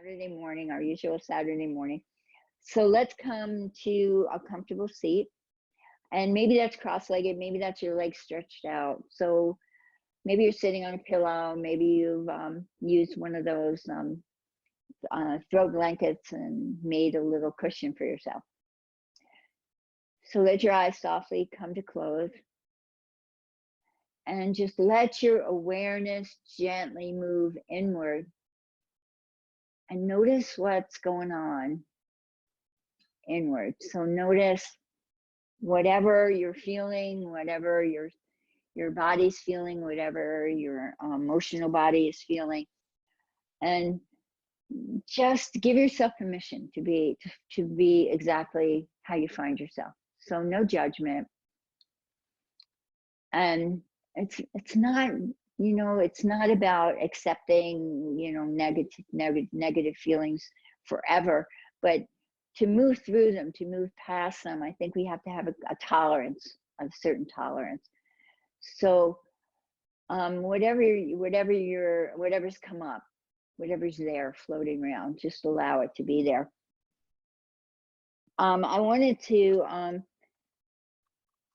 Saturday morning, our usual Saturday morning. So let's come to a comfortable seat. And maybe that's cross-legged, maybe that's your legs stretched out. So maybe you're sitting on a pillow, maybe you've used one of those throw blankets and made a little cushion for yourself. So let your eyes softly come to close. And just let your awareness gently move inward. And notice what's going on inward. So notice whatever you're feeling, whatever your body's feeling, whatever your emotional body is feeling, and just give yourself permission to be exactly how you find yourself. So no judgment. And it's not, it's not about accepting, negative feelings forever, but to move through them, to move past them, I think we have to have a tolerance, a certain tolerance. So whatever's come up, whatever's there floating around, just allow it to be there. I wanted to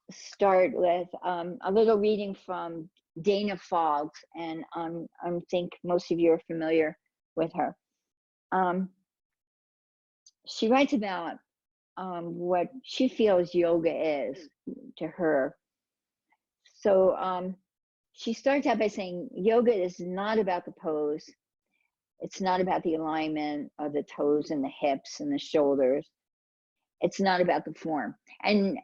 start with a little reading from Dana Foggs, and I think most of you are familiar with her. She writes about what she feels yoga is to her. So she starts out by saying, yoga is not about the pose. It's not about the alignment of the toes and the hips and the shoulders. It's not about the form. And,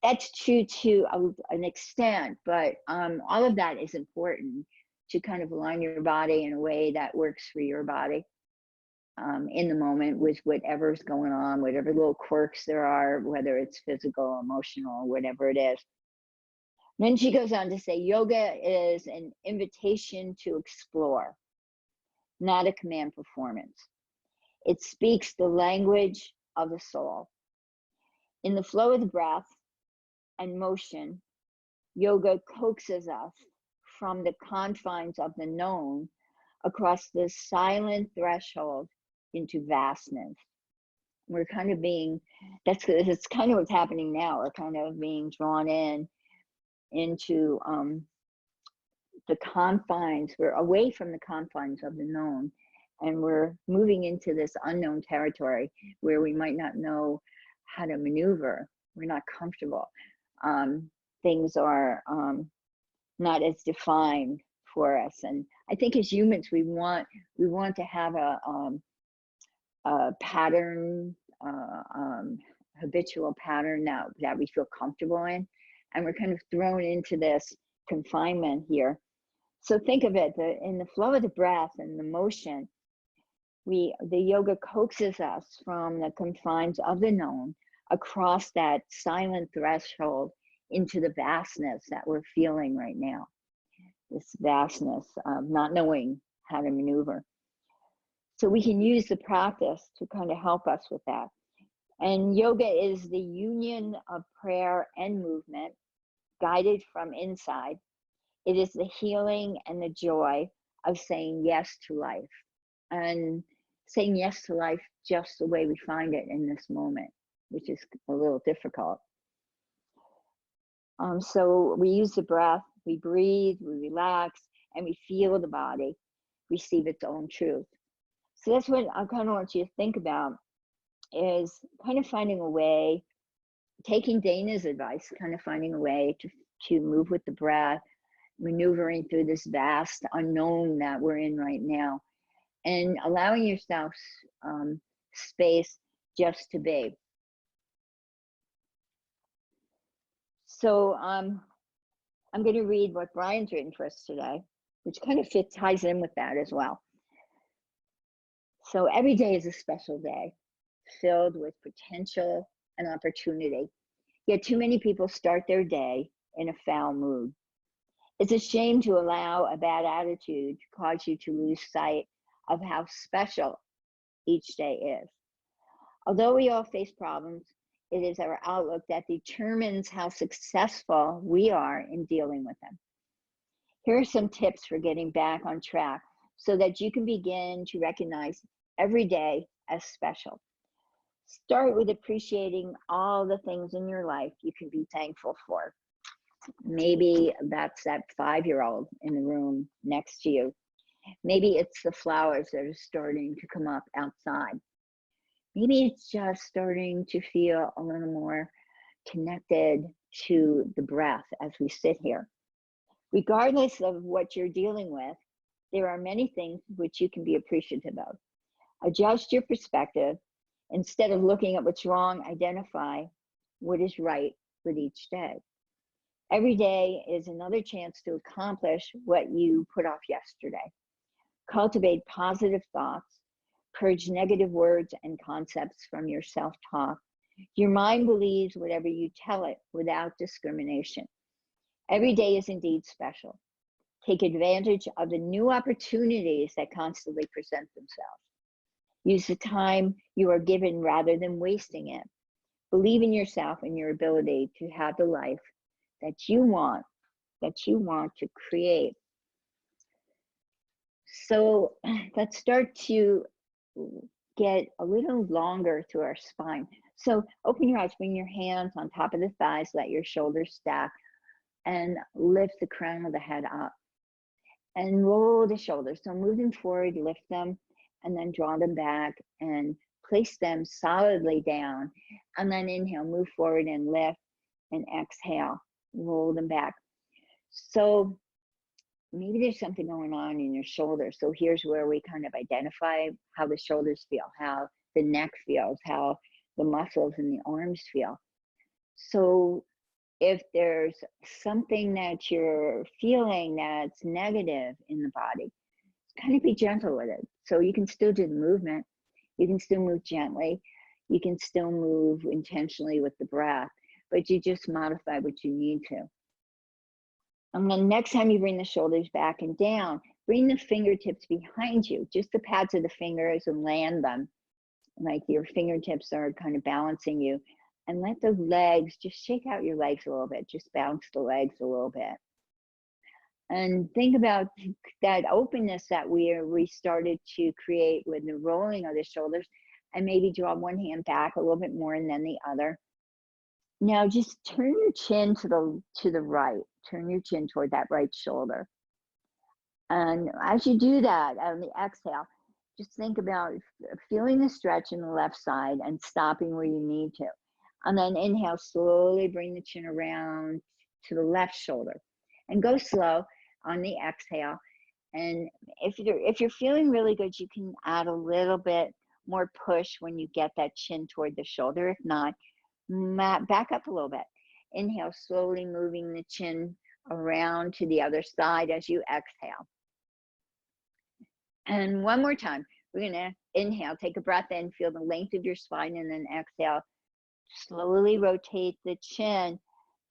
that's true to an extent, but all of that is important to kind of align your body in a way that works for your body in the moment with whatever's going on, whatever little quirks there are, whether it's physical, emotional, whatever it is. Then she goes on to say, yoga is an invitation to explore, not a command performance. It speaks the language of the soul. In the flow of the breath and motion, yoga coaxes us from the confines of the known across this silent threshold into vastness. We're kind of that's kind of what's happening now. We're kind of being drawn into the confines. We're away from the confines of the known, and we're moving into this unknown territory where we might not know how to maneuver. We're not comfortable. Things are not as defined for us. And I think as humans, we want to have a pattern, habitual pattern that we feel comfortable in. And we're kind of thrown into this confinement here. So think of it, in the flow of the breath and the motion, the yoga coaxes us from the confines of the known across that silent threshold into the vastness that we're feeling right now. This vastness of not knowing how to maneuver. So we can use the practice to kind of help us with that. And yoga is the union of prayer and movement, guided from inside. It is the healing and the joy of saying yes to life, and saying yes to life just the way we find it in this moment, which is a little difficult. So we use the breath, we breathe, we relax, and we feel the body receive its own truth. So that's what I kind of want you to think about, is kind of finding a way, taking Dana's advice, kind of finding a way to move with the breath, maneuvering through this vast unknown that we're in right now, and allowing yourself space just to be. So I'm going to read what Brian's written for us today, which kind of ties in with that as well. So every day is a special day, filled with potential and opportunity. Yet too many people start their day in a foul mood. It's a shame to allow a bad attitude to cause you to lose sight of how special each day is. Although we all face problems, it is our outlook that determines how successful we are in dealing with them. Here are some tips for getting back on track so that you can begin to recognize every day as special. Start with appreciating all the things in your life you can be thankful for. Maybe that's that 5-year-old in the room next to you. Maybe it's the flowers that are starting to come up outside. Maybe it's just starting to feel a little more connected to the breath as we sit here. Regardless of what you're dealing with, there are many things which you can be appreciative of. Adjust your perspective. Instead of looking at what's wrong, identify what is right with each day. Every day is another chance to accomplish what you put off yesterday. Cultivate positive thoughts. Purge negative words and concepts from your self-talk. Your mind believes whatever you tell it without discrimination. Every day is indeed special. Take advantage of the new opportunities that constantly present themselves. Use the time you are given rather than wasting it. Believe in yourself and your ability to have the life that you want to create. So let's start to get a little longer through our spine. So open your eyes, bring your hands on top of the thighs, let your shoulders stack, and lift the crown of the head up. And roll the shoulders. So move them forward, lift them, and then draw them back and place them solidly down. And then inhale, move forward and lift, and exhale, roll them back. So maybe there's something going on in your shoulders. So here's where we kind of identify how the shoulders feel, how the neck feels, how the muscles in the arms feel. So if there's something that you're feeling that's negative in the body, kind of be gentle with it. So you can still do the movement. You can still move gently. You can still move intentionally with the breath, but you just modify what you need to. And then next time you bring the shoulders back and down, bring the fingertips behind you, just the pads of the fingers, and land them like your fingertips are kind of balancing you. And let the legs, just shake out your legs a little bit, just bounce the legs a little bit. And think about that openness that we started to create with the rolling of the shoulders, and maybe draw one hand back a little bit more and then the other. Now just turn your chin to the right. Turn your chin toward that right shoulder. And as you do that, on the exhale, just think about feeling the stretch in the left side and stopping where you need to. And then inhale, slowly bring the chin around to the left shoulder. And go slow on the exhale. And if you're feeling really good, you can add a little bit more push when you get that chin toward the shoulder. If not, back up a little bit. Inhale, slowly moving the chin around to the other side as you exhale. And one more time, we're gonna inhale, take a breath in, feel the length of your spine, and then exhale. Slowly rotate the chin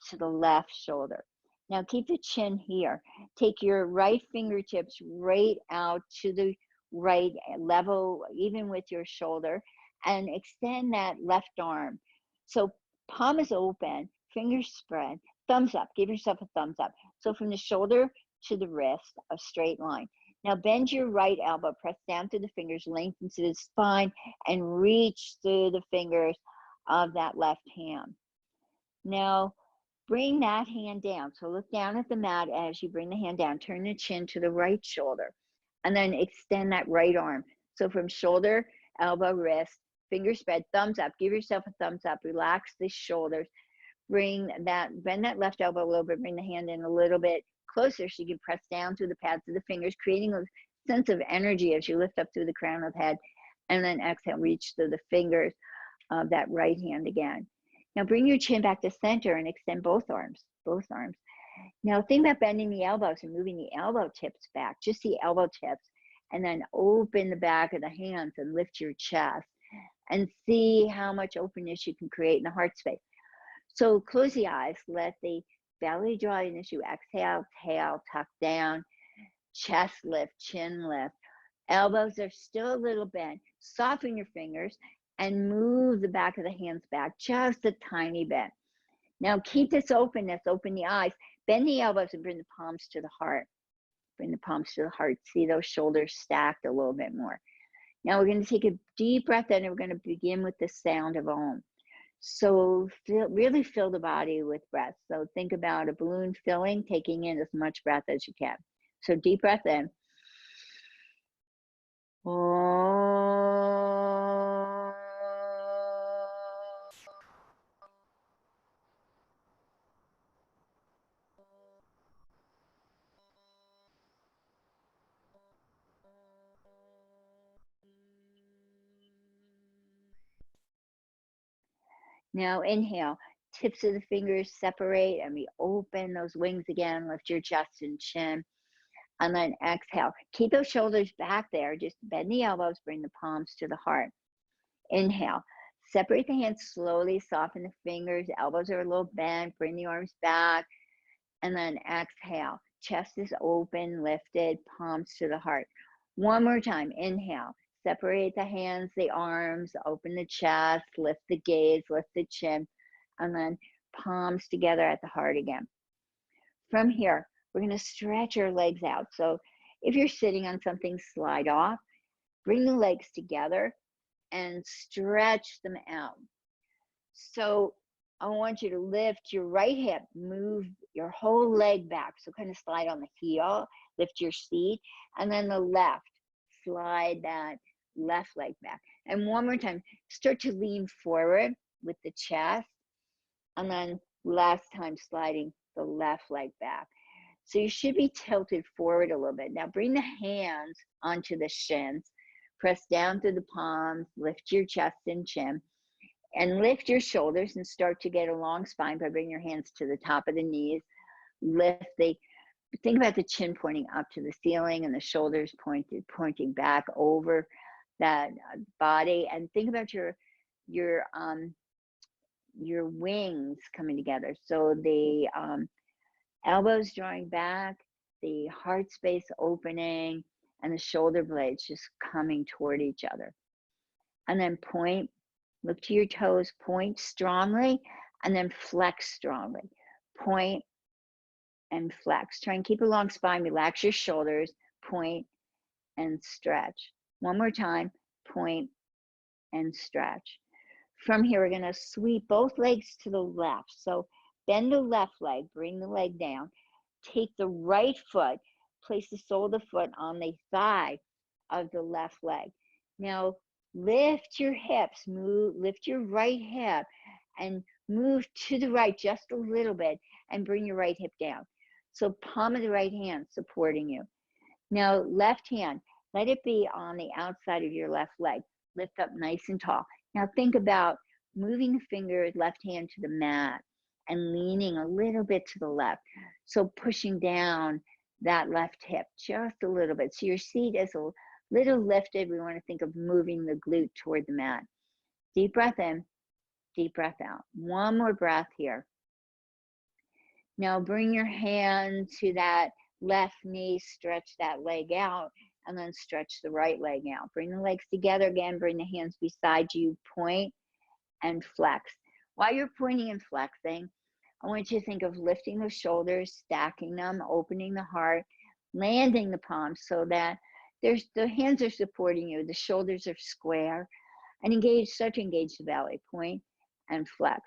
to the left shoulder. Now keep the chin here. Take your right fingertips right out to the right, level even with your shoulder, and extend that left arm. So palm is open, fingers spread, thumbs up. Give yourself a thumbs up. So from the shoulder to the wrist, a straight line. Now bend your right elbow, press down through the fingers, lengthen to the spine, and reach through the fingers of that left hand. Now bring that hand down. So look down at the mat as you bring the hand down. Turn the chin to the right shoulder, and then extend that right arm. So from shoulder, elbow, wrist, fingers spread, thumbs up. Give yourself a thumbs up. Relax the shoulders. Bend that left elbow a little bit. Bring the hand in a little bit closer so you can press down through the pads of the fingers, creating a sense of energy as you lift up through the crown of the head. And then exhale, reach through the fingers of that right hand again. Now bring your chin back to center and extend both arms. Now think about bending the elbows and moving the elbow tips back, just the elbow tips, and then open the back of the hands and lift your chest and see how much openness you can create in the heart space. So close the eyes, let the belly draw in as you exhale, tail tuck down, chest lift, chin lift. Elbows are still a little bent. Soften your fingers and move the back of the hands back just a tiny bit. Now keep this openness, open the eyes, bend the elbows and bring the palms to the heart. Bring the palms to the heart. See those shoulders stacked a little bit more. Now we're going to take a deep breath in, and we're going to begin with the sound of Om. So really fill the body with breath. So think about a balloon filling, taking in as much breath as you can. So deep breath in. Now inhale, tips of the fingers separate and we open those wings again, lift your chest and chin. And then exhale, keep those shoulders back there, just bend the elbows, bring the palms to the heart. Inhale, separate the hands slowly, soften the fingers, elbows are a little bent, bring the arms back. And then exhale, chest is open, lifted, palms to the heart. One more time, inhale, separate the hands, the arms, open the chest, lift the gaze, lift the chin, and then palms together at the heart again. From here, we're going to stretch your legs out. So if you're sitting on something, slide off, bring the legs together and stretch them out. So I want you to lift your right hip, move your whole leg back. So kind of slide on the heel, lift your seat, and then the left, slide that left leg back. And one more time, start to lean forward with the chest, and then last time sliding the left leg back. So you should be tilted forward a little bit. Now bring the hands onto the shins, press down through the palms, lift your chest and chin, and lift your shoulders and start to get a long spine by bringing your hands to the top of the knees. Think about the chin pointing up to the ceiling and the shoulders pointing back over that body. And think about your wings coming together. So the elbows drawing back, the heart space opening, and the shoulder blades just coming toward each other. And then point, look to your toes, point strongly, and then flex strongly. Point and flex. Try and keep a long spine, relax your shoulders, point and stretch. One more time, point and stretch. From here, we're gonna sweep both legs to the left. So bend the left leg, bring the leg down, take the right foot, place the sole of the foot on the thigh of the left leg. Now lift your hips, lift your right hip and move to the right just a little bit and bring your right hip down. So palm of the right hand supporting you. Now left hand, let it be on the outside of your left leg. Lift up nice and tall. Now think about moving the fingers, left hand to the mat and leaning a little bit to the left. So pushing down that left hip just a little bit. So your seat is a little lifted. We want to think of moving the glute toward the mat. Deep breath in, deep breath out. One more breath here. Now bring your hand to that left knee, stretch that leg out, and then stretch the right leg out. Bring the legs together again, bring the hands beside you, point and flex. While you're pointing and flexing, I want you to think of lifting the shoulders, stacking them, opening the heart, landing the palms so that the hands are supporting you, the shoulders are square, and start to engage the belly, point and flex.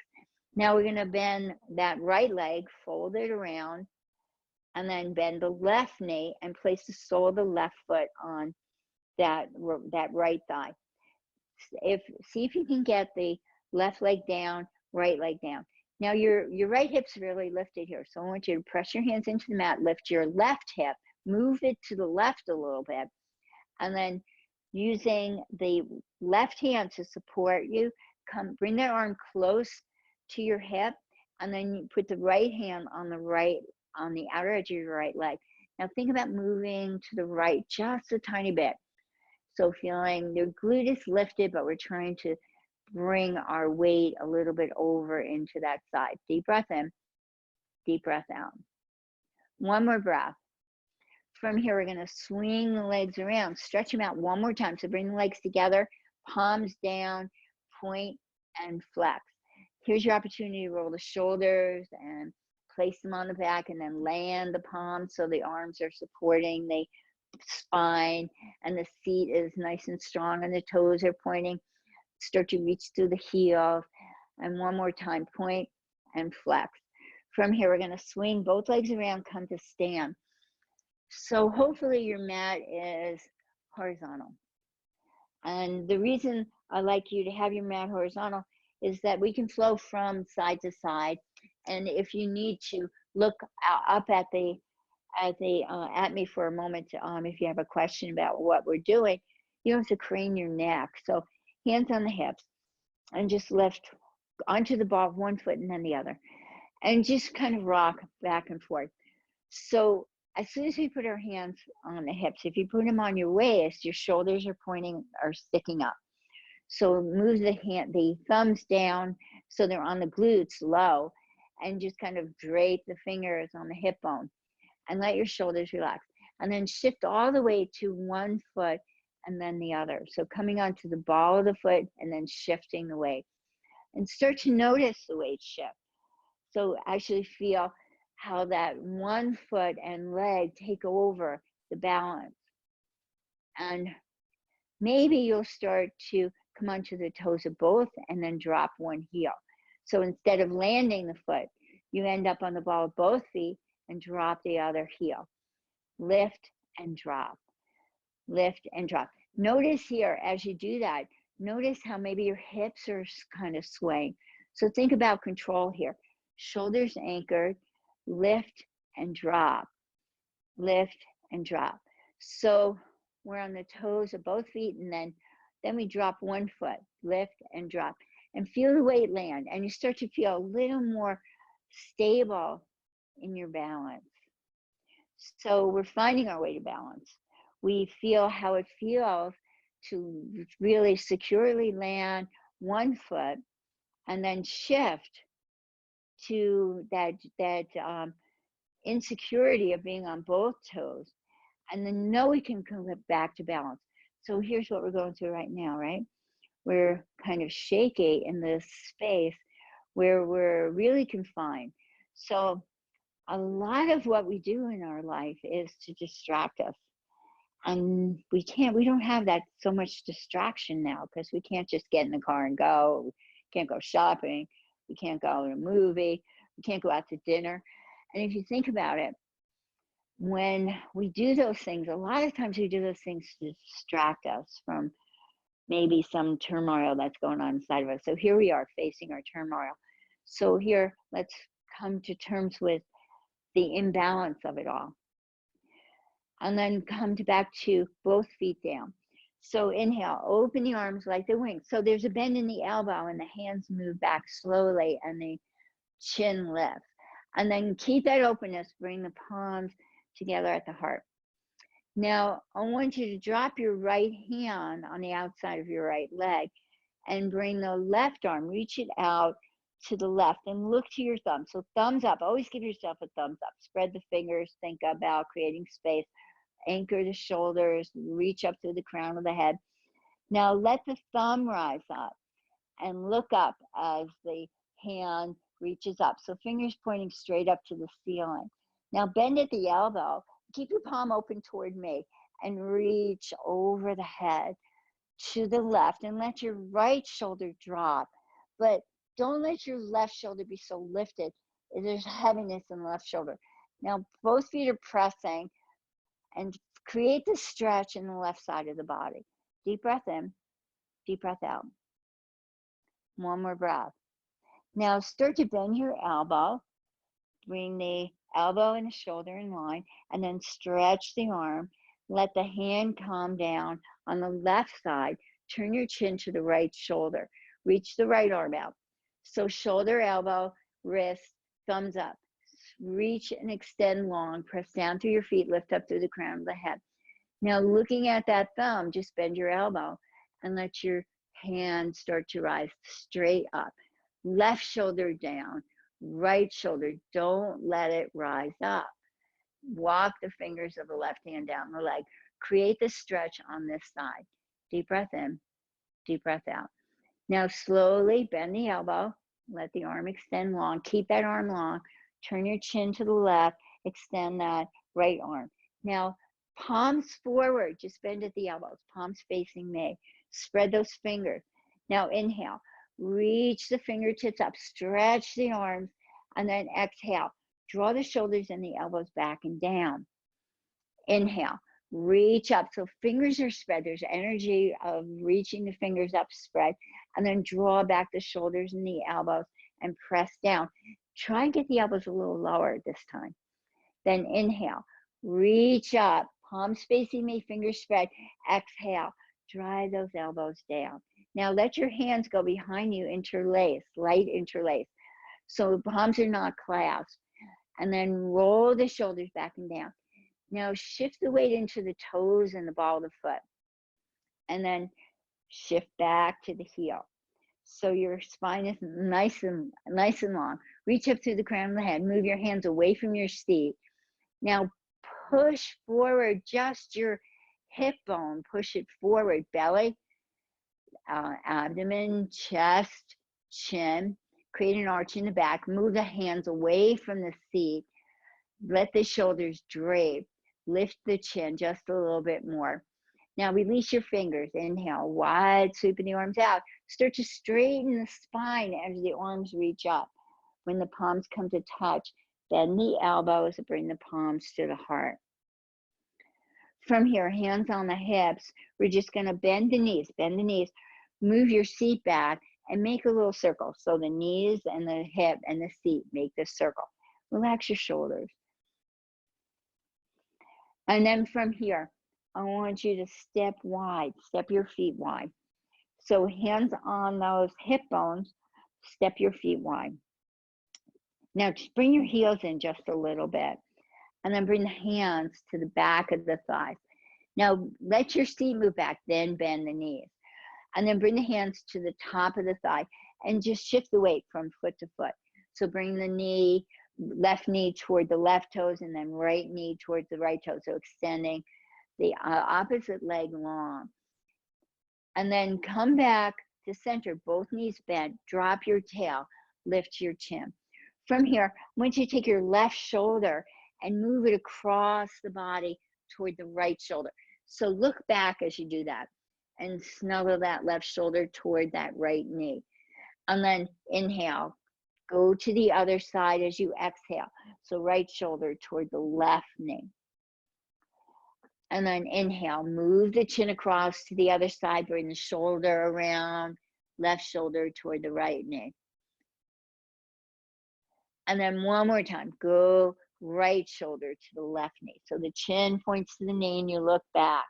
Now we're gonna bend that right leg, fold it around, and then bend the left knee and place the sole of the left foot on that right thigh. See if you can get the left leg down, right leg down. Now your right hip's really lifted here. So I want you to press your hands into the mat, lift your left hip, move it to the left a little bit, and then using the left hand to support you, bring that arm close to your hip, and then you put the right hand on the outer edge of your right leg. Now think about moving to the right just a tiny bit. So feeling the glute is lifted, but we're trying to bring our weight a little bit over into that side. Deep breath in, deep breath out. One more breath. From here, we're gonna swing the legs around, stretch them out one more time. So bring the legs together, palms down, point and flex. Here's your opportunity to roll the shoulders and place them on the back and then land the palms so the arms are supporting the spine and the seat is nice and strong and the toes are pointing. Start to reach through the heels. And one more time, point and flex. From here, we're going to swing both legs around, come to stand. So hopefully your mat is horizontal. And the reason I like you to have your mat horizontal is that we can flow from side to side. And if you need to look up at me for a moment, if you have a question about what we're doing, you don't have to crane your neck. So hands on the hips and just lift onto the ball, one foot and then the other, and just kind of rock back and forth. So as soon as we put our hands on the hips, if you put them on your waist, your shoulders are pointing or sticking up. So move the thumbs down so they're on the glutes low, and just kind of drape the fingers on the hip bone and let your shoulders relax. And then shift all the way to one foot and then the other. So coming onto the ball of the foot and then shifting the weight. And start to notice the weight shift. So actually feel how that one foot and leg take over the balance. And maybe you'll start to come onto the toes of both and then drop one heel. So instead of landing the foot, you end up on the ball of both feet and drop the other heel. Lift and drop. Lift and drop. Notice here as you do that, notice how maybe your hips are kind of swaying. So think about control here. Shoulders anchored, lift and drop, lift and drop. So we're on the toes of both feet, and then we drop one foot, lift and drop, and feel the weight land. And you start to feel a little more stable in your balance. So we're finding our way to balance. We feel how it feels to really securely land one foot and then shift to that insecurity of being on both toes, and then know we can come back to balance. So here's what we're going through right now, right? We're kind of shaky in this space where we're really confined. So a lot of what we do in our life is to distract us. And we don't have that so much distraction now, because we can't just get in the car and go. We can't go shopping. We can't go to a movie. We can't go out to dinner. And if you think about it, when we do those things, a lot of times we do those things to distract us from maybe some turmoil that's going on inside of us. So here we are facing our turmoil. So here, let's come to terms with the imbalance of it all. And then come back to both feet down. So inhale, open the arms like the wings. So there's a bend in the elbow and the hands move back slowly and the chin lifts. And then keep that openness, bring the palms together at the heart. Now, I want you to drop your right hand on the outside of your right leg and bring the left arm, reach it out to the left and look to your thumb. So thumbs up, always give yourself a thumbs up. Spread the fingers, think about creating space. Anchor the shoulders, reach up through the crown of the head. Now let the thumb rise up and look up as the hand reaches up. So fingers pointing straight up to the ceiling. Now bend at the elbow, keep your palm open toward me and reach over the head to the left and let your right shoulder drop. But don't let your left shoulder be so lifted. There's heaviness in the left shoulder. Now both feet are pressing, and create the stretch in the left side of the body. Deep breath in, deep breath out. One more breath. Now start to bend your elbow. Bring the elbow and the shoulder in line, and then stretch the arm. Let the hand calm down on the left side. Turn your chin to the right shoulder. Reach the right arm out. So shoulder, elbow, wrist, thumbs up. Reach and extend long, press down through your feet, lift up through the crown of the head. Now looking at that thumb, just bend your elbow and let your hand start to rise straight up. Left shoulder down, right shoulder, don't let it rise up. Walk the fingers of the left hand down the leg. Create the stretch on this side. Deep breath in, deep breath out. Now slowly bend the elbow, let the arm extend long, keep that arm long. Turn your chin to the left, extend that right arm. Now, palms forward, just bend at the elbows, palms facing me. Spread those fingers. Now, inhale, reach the fingertips up, stretch the arms, and then exhale. Draw the shoulders and the elbows back and down. Inhale, reach up. So fingers are spread. There's energy of reaching the fingers up, spread, and then draw back the shoulders and the elbows and press down. Try and get the elbows a little lower this time. Then inhale, reach up, palms facing me, fingers spread. Exhale, drive those elbows down. Now let your hands go behind you, interlace, light interlace. So the palms are not clasped. And then roll the shoulders back and down. Now shift the weight into the toes and the ball of the foot. And then shift back to the heel. So your spine is nice and long. Reach up through the crown of the head. Move your hands away from your seat. Now push forward just your hip bone. Push it forward. Belly, abdomen, chest, chin. Create an arch in the back. Move the hands away from the seat. Let the shoulders drape. Lift the chin just a little bit more. Now release your fingers. Inhale, wide sweeping the arms out. Start to straighten the spine as the arms reach up. When the palms come to touch, bend the elbows, bring the palms to the heart. From here, hands on the hips, we're just gonna bend the knees, move your seat back and make a little circle. So the knees and the hip and the seat make this circle. Relax your shoulders. And then from here, I want you to step wide, step your feet wide. So hands on those hip bones, step your feet wide. Now just bring your heels in just a little bit and then bring the hands to the back of the thighs. Now let your seat move back, then bend the knees. And then bring the hands to the top of the thigh and just shift the weight from foot to foot. So bring the knee, left knee toward the left toes and then right knee towards the right toe. So extending the opposite leg long. And then come back to center, both knees bent, drop your tail, lift your chin. From here, I want you to take your left shoulder and move it across the body toward the right shoulder. So look back as you do that and snuggle that left shoulder toward that right knee. And then inhale, go to the other side as you exhale. So right shoulder toward the left knee. And then inhale, move the chin across to the other side, bring the shoulder around, left shoulder toward the right knee. And then one more time, go right shoulder to the left knee. So the chin points to the knee and you look back.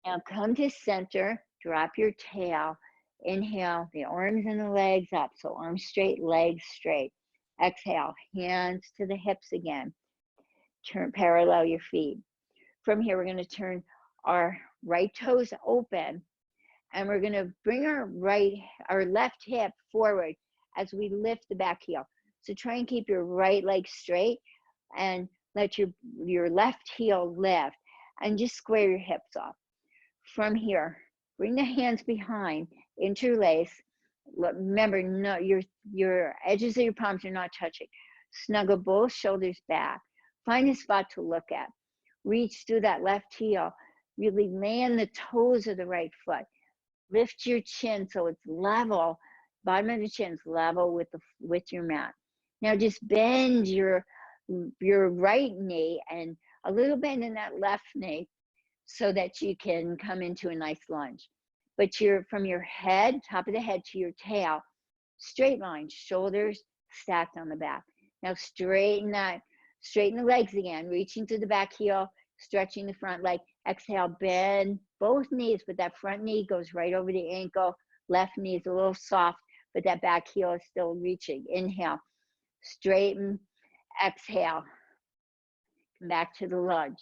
Now come to center, drop your tail, inhale, the arms and the legs up. So arms straight, legs straight. Exhale, hands to the hips again. Turn, parallel your feet. From here, we're going to turn our right toes open and we're going to bring our left hip forward as we lift the back heel. So try and keep your right leg straight and let your left heel lift and just square your hips off. From here, bring the hands behind, interlace. Remember, no, your edges of your palms are not touching. Snuggle both shoulders back. Find a spot to look at. Reach through that left heel. Really land the toes of the right foot. Lift your chin so it's level. Bottom of the chin is level with your mat. Now just bend your right knee and a little bend in that left knee so that you can come into a nice lunge. But from your head, top of the head to your tail, straight line, shoulders stacked on the back. Now straighten the legs again, reaching to the back heel, stretching the front leg. Exhale, bend both knees, but that front knee goes right over the ankle. Left knee is a little soft, but that back heel is still reaching. Inhale, straighten, exhale, come back to the lunge.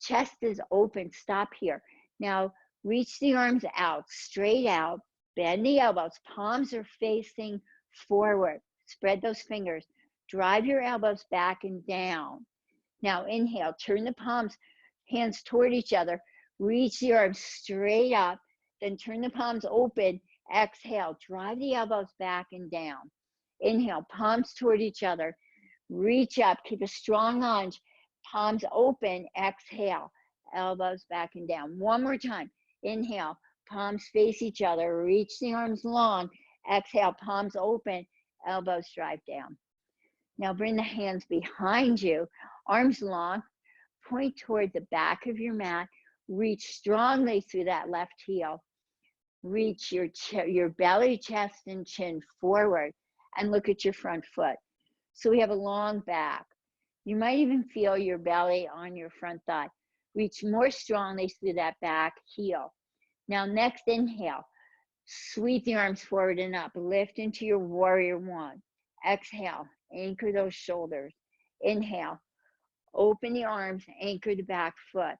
Chest is open, stop here. Now reach the arms out, straight out, bend the elbows, palms are facing forward. Spread those fingers, drive your elbows back and down. Now inhale, turn the palms, hands toward each other, reach the arms straight up, then turn the palms open, exhale, drive the elbows back and down. Inhale, palms toward each other. Reach up, keep a strong lunge. Palms open, exhale, elbows back and down. One more time. Inhale, palms face each other. Reach the arms long. Exhale, palms open, elbows drive down. Now bring the hands behind you, arms long. Point toward the back of your mat. Reach strongly through that left heel. Reach your belly, chest, and chin forward and look at your front foot. So we have a long back. You might even feel your belly on your front thigh. Reach more strongly through that back heel. Now next inhale, sweep the arms forward and up. Lift into your warrior one. Exhale, anchor those shoulders. Inhale, open the arms, anchor the back foot.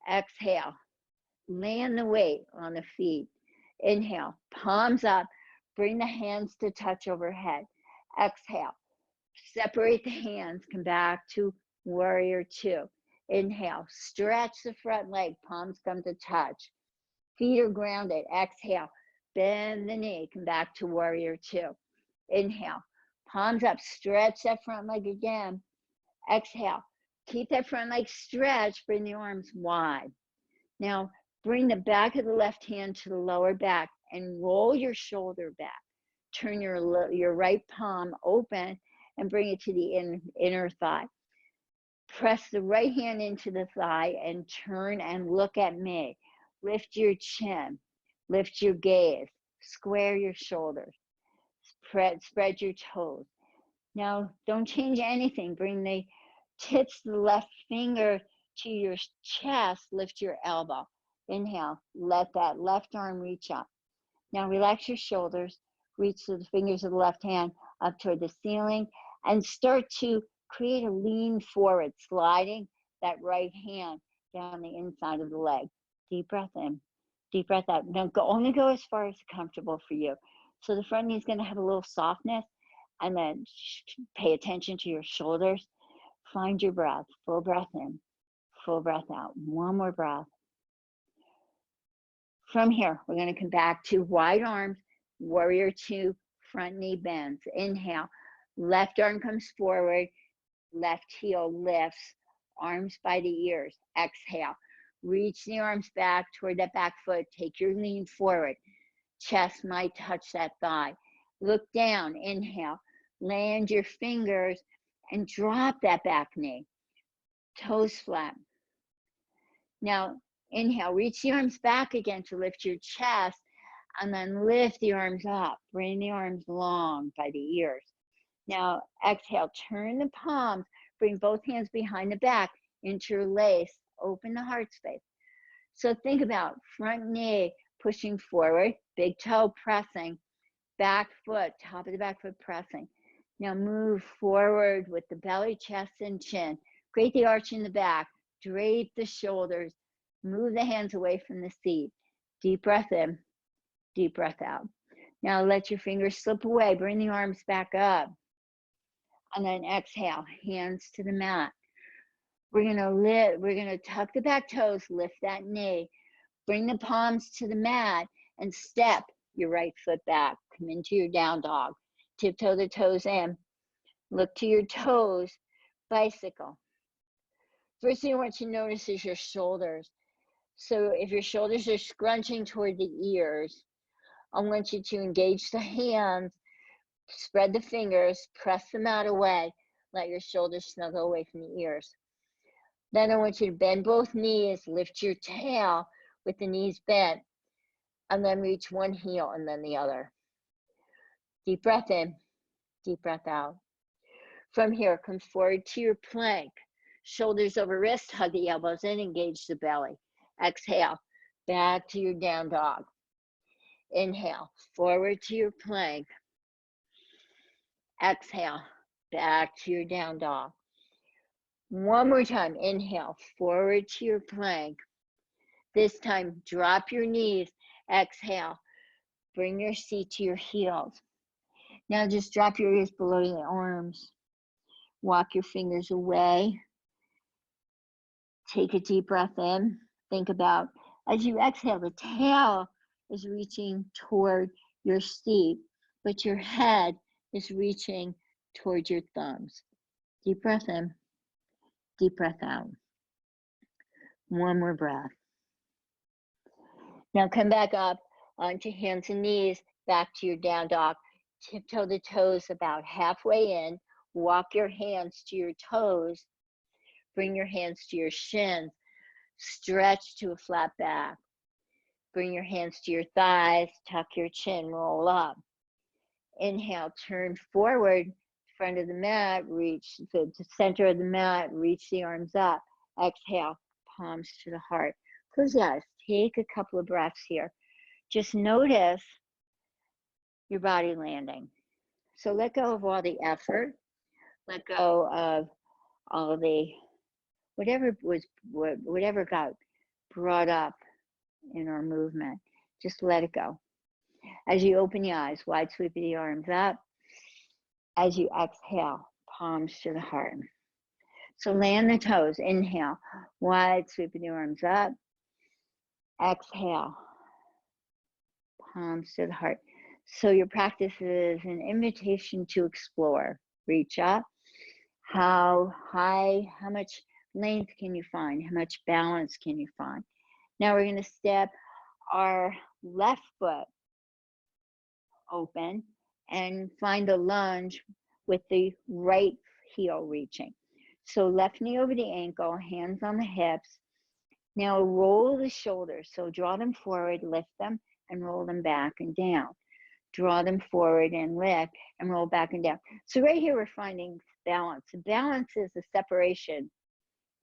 Exhale, land the weight on the feet. Inhale, palms up, bring the hands to touch overhead. Exhale, separate the hands, come back to warrior two. Inhale, stretch the front leg, palms come to touch. Feet are grounded. Exhale, bend the knee, come back to warrior two. Inhale, palms up, stretch that front leg again. Exhale, keep that front leg stretched, bring the arms wide. Now, bring the back of the left hand to the lower back and roll your shoulder back. Turn your right palm open and bring it to the inner thigh. Press the right hand into the thigh and turn and look at me. Lift your chin, lift your gaze, square your shoulders, spread your toes. Now, don't change anything. Bring the tips of the left finger to your chest, lift your elbow. Inhale, let that left arm reach up. Now relax your shoulders, reach the fingers of the left hand up toward the ceiling, and start to create a lean forward, sliding that right hand down the inside of the leg. Deep breath in, deep breath out. Now only go as far as comfortable for you. So the front knee is going to have a little softness, and then pay attention to your shoulders. Find your breath, full breath in, full breath out. One more breath. From here, we're going to come back to wide arms, warrior two, front knee bends. Inhale, left arm comes forward, left heel lifts, arms by the ears. Exhale, reach the arms back toward that back foot. Take your lean forward. Chest might touch that thigh. Look down, inhale, land your fingers and drop that back knee. Toes flat. Now, inhale, reach the arms back again to lift your chest, and then lift the arms up. Bring the arms long by the ears. Now, exhale, turn the palms, bring both hands behind the back, interlace, open the heart space. So think about front knee pushing forward, big toe pressing, back foot, top of the back foot pressing. Now move forward with the belly, chest, and chin. Create the arch in the back, drape the shoulders, move the hands away from the seat. Deep breath in, deep breath out. Now let your fingers slip away, bring the arms back up. And then exhale, hands to the mat. We're gonna tuck the back toes, lift that knee, bring the palms to the mat, and step your right foot back. Come into your down dog. Tiptoe the toes in. Look to your toes, bicycle. First thing I want you to notice is your shoulders. So if your shoulders are scrunching toward the ears, I want you to engage the hands, spread the fingers, press them out away, let your shoulders snuggle away from the ears. Then I want you to bend both knees, lift your tail with the knees bent, and then reach one heel and then the other. Deep breath in, deep breath out. From here, come forward to your plank. Shoulders over wrist, hug the elbows in, engage the belly. Exhale, back to your down dog. Inhale, forward to your plank. Exhale, back to your down dog. One more time, inhale, forward to your plank. This time, drop your knees. Exhale, bring your seat to your heels. Now just drop your ears below the arms. Walk your fingers away. Take a deep breath in. Think about, as you exhale, the tail is reaching toward your seat, but your head is reaching towards your thumbs. Deep breath in, deep breath out. One more breath. Now come back up onto hands and knees, back to your down dog. Tiptoe the toes about halfway in. Walk your hands to your toes. Bring your hands to your shins. Stretch to a flat back. Bring your hands to your thighs. Tuck your chin, roll up. Inhale, turn forward, front of the mat, reach the center of the mat, reach the arms up. Exhale, palms to the heart. Close your eyes. Take a couple of breaths here. Just notice your body landing. So let go of all the effort. Let go of all the whatever got brought up in our movement. Just let it go. As you open your eyes, wide sweep of the arms up. As you exhale, palms to the heart. So land the toes. Inhale, wide sweep of the arms up. Exhale, palms to the heart. So your practice is an invitation to explore. Reach up. How high, how much length can you find? How much balance can you find? Now we're going to step our left foot open and find a lunge with the right heel reaching. So left knee over the ankle, hands on the hips. Now roll the shoulders. So draw them forward, lift them, and roll them back and down. Draw them forward and lift and roll back and down. So right here we're finding balance. The balance is the separation,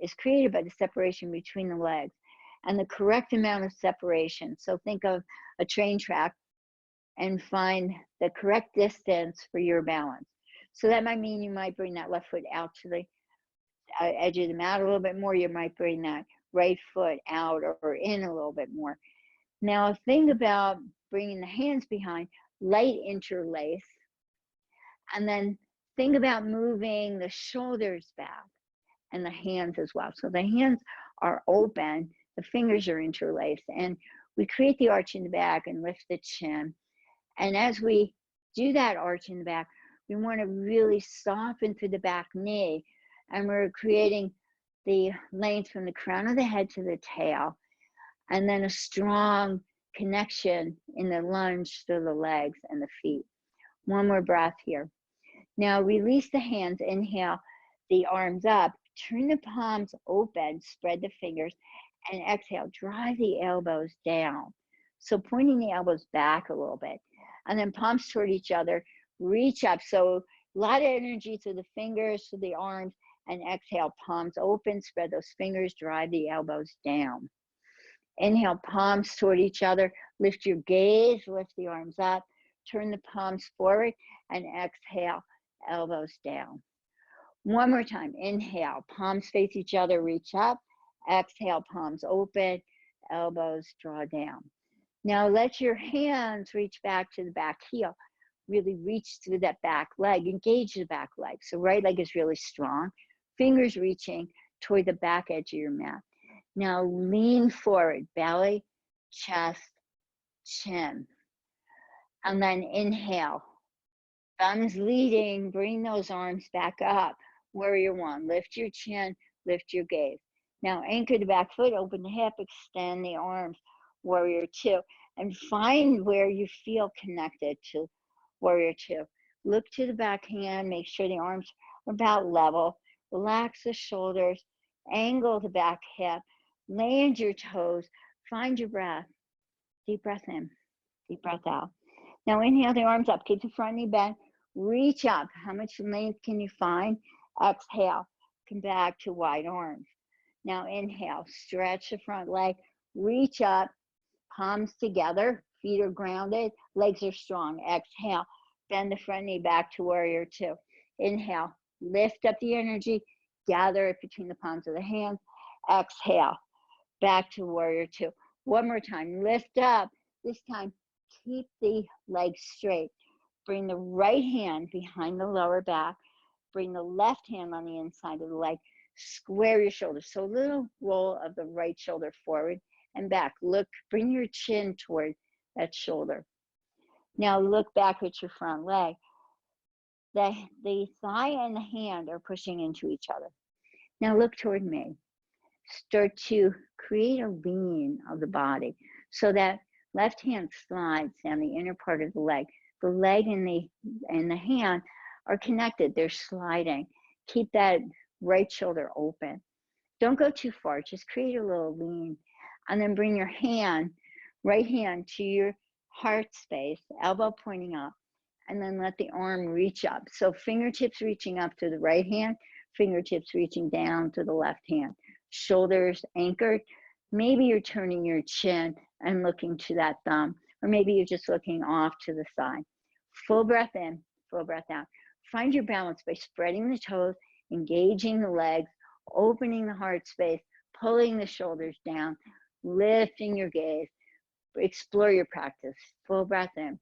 is created by the separation between the legs and the correct amount of separation. So think of a train track and find the correct distance for your balance. So that might mean you might bring that left foot out to the edge of the mat a little bit more. You might bring that right foot out or in a little bit more. Now think about bringing the hands behind, light interlace, and then think about moving the shoulders back and the hands as well. So the hands are open, the fingers are interlaced, and we create the arch in the back and lift the chin. And as we do that arch in the back, we want to really soften through the back knee, and we're creating the length from the crown of the head to the tail, and then a strong connection in the lunge through the legs and the feet. One more breath here. Now release the hands, inhale the arms up, turn the palms open, spread the fingers, and exhale, drive the elbows down. So pointing the elbows back a little bit, and then palms toward each other, reach up. So a lot of energy through the fingers, through the arms, and exhale, palms open, spread those fingers, drive the elbows down. Inhale, palms toward each other, lift your gaze, lift the arms up, turn the palms forward, and exhale, elbows down. One more time, inhale, palms face each other, reach up, exhale, palms open, elbows draw down. Now let your hands reach back to the back heel, really reach through that back leg, engage the back leg. So right leg is really strong, fingers reaching toward the back edge of your mat. Now lean forward, belly, chest, chin. And then inhale, thumbs leading, bring those arms back up. Warrior one, lift your chin, lift your gaze. Now anchor the back foot, open the hip, extend the arms. Warrior two, and find where you feel connected to warrior two. Look to the back hand, make sure the arms are about level. Relax the shoulders, angle the back hip, land your toes, find your breath. Deep breath in, deep breath out. Now inhale the arms up, keep the front knee bent, reach up. How much length can you find? Exhale, come back to wide arms. Now inhale, stretch the front leg, reach up, palms together, feet are grounded, legs are strong. Exhale, bend the front knee back to warrior two. Inhale, lift up the energy, gather it between the palms of the hands. Exhale, back to warrior two. One more time, lift up. This time, keep the legs straight. Bring the right hand behind the lower back. Bring the left hand on the inside of the leg. Square your shoulders. So a little roll of the right shoulder forward and back. Look, bring your chin toward that shoulder. Now look back at your front leg. The thigh and the hand are pushing into each other. Now look toward me. Start to create a lean of the body so that left hand slides down the inner part of the leg. The leg and the hand are connected. They're sliding. Keep that right shoulder open. Don't go too far. Just create a little lean. And then bring your hand, right hand to your heart space, elbow pointing up. And then let the arm reach up. So fingertips reaching up to the right hand, fingertips reaching down to the left hand. Shoulders anchored. Maybe you're turning your chin and looking to that thumb, or maybe you're just looking off to the side. Full breath in, full breath out. Find your balance by spreading the toes, engaging the legs, opening the heart space, pulling the shoulders down, lifting your gaze. Explore your practice. Full breath in,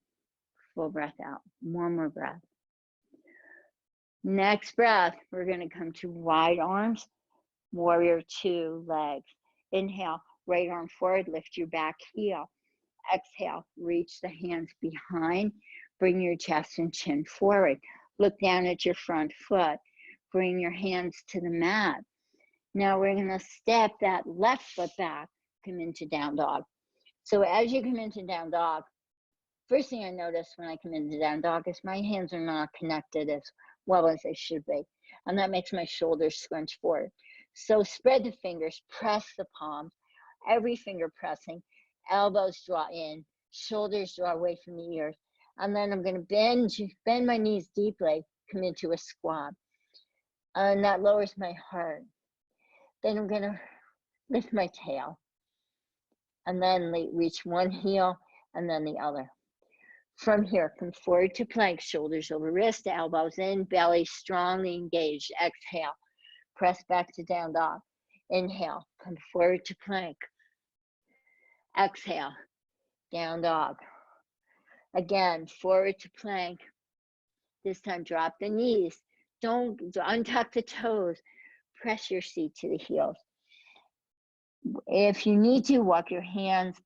full breath out. One more breath. Next breath, we're going to come to wide arms, warrior two, legs. Inhale, right arm forward, lift your back heel. Exhale, reach the hands behind, bring your chest and chin forward. Look down at your front foot. Bring your hands to the mat. Now we're going to step that left foot back, come into down dog. So as you come into down dog, first thing I notice when I come into down dog is my hands are not connected as well as they should be. And that makes my shoulders scrunch forward. So spread the fingers, press the palms, every finger pressing, elbows draw in, shoulders draw away from the ears. And then I'm going to bend my knees deeply, come into a squat. And that lowers my heart. Then I'm going to lift my tail. And then reach one heel and then the other. From here, come forward to plank, shoulders over wrist, elbows in, belly strongly engaged. Exhale, press back to down dog. Inhale, come forward to plank. Exhale, down dog. Again, forward to plank. This time, drop the knees. Don't untuck the toes. Press your seat to the heels. If you need to, walk your hands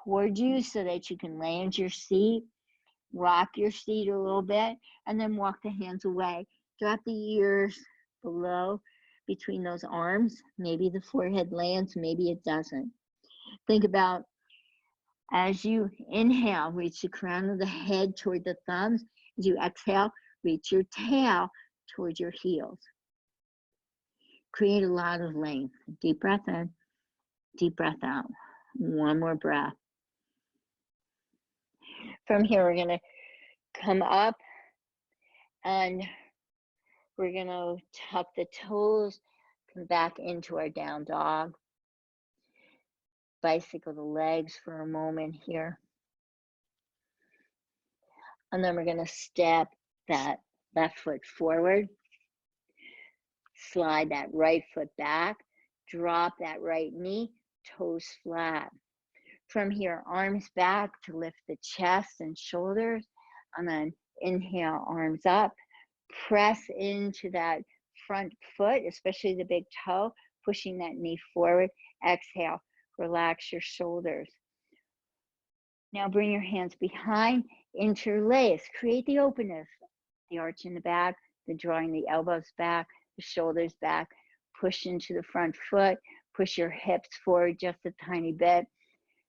toward you so that you can land your seat. Rock your seat a little bit, and then walk the hands away. Drop the ears below between those arms. Maybe the forehead lands, maybe it doesn't. Think about as you inhale, reach the crown of the head toward the thumbs. As you exhale, reach your tail towards your heels. Create a lot of length. Deep breath in, deep breath out. One more breath. From here, we're going to come up and we're going to tuck the toes, come back into our down dog. Bicycle the legs for a moment here. And then we're going to step that left foot forward. Slide that right foot back. Drop that right knee, toes flat. From here, arms back to lift the chest and shoulders. And then inhale, arms up. Press into that front foot, especially the big toe, pushing that knee forward. Exhale, relax your shoulders. Now bring your hands behind, interlace, create the openness. The arch in the back, the drawing the elbows back, the shoulders back, push into the front foot, push your hips forward just a tiny bit.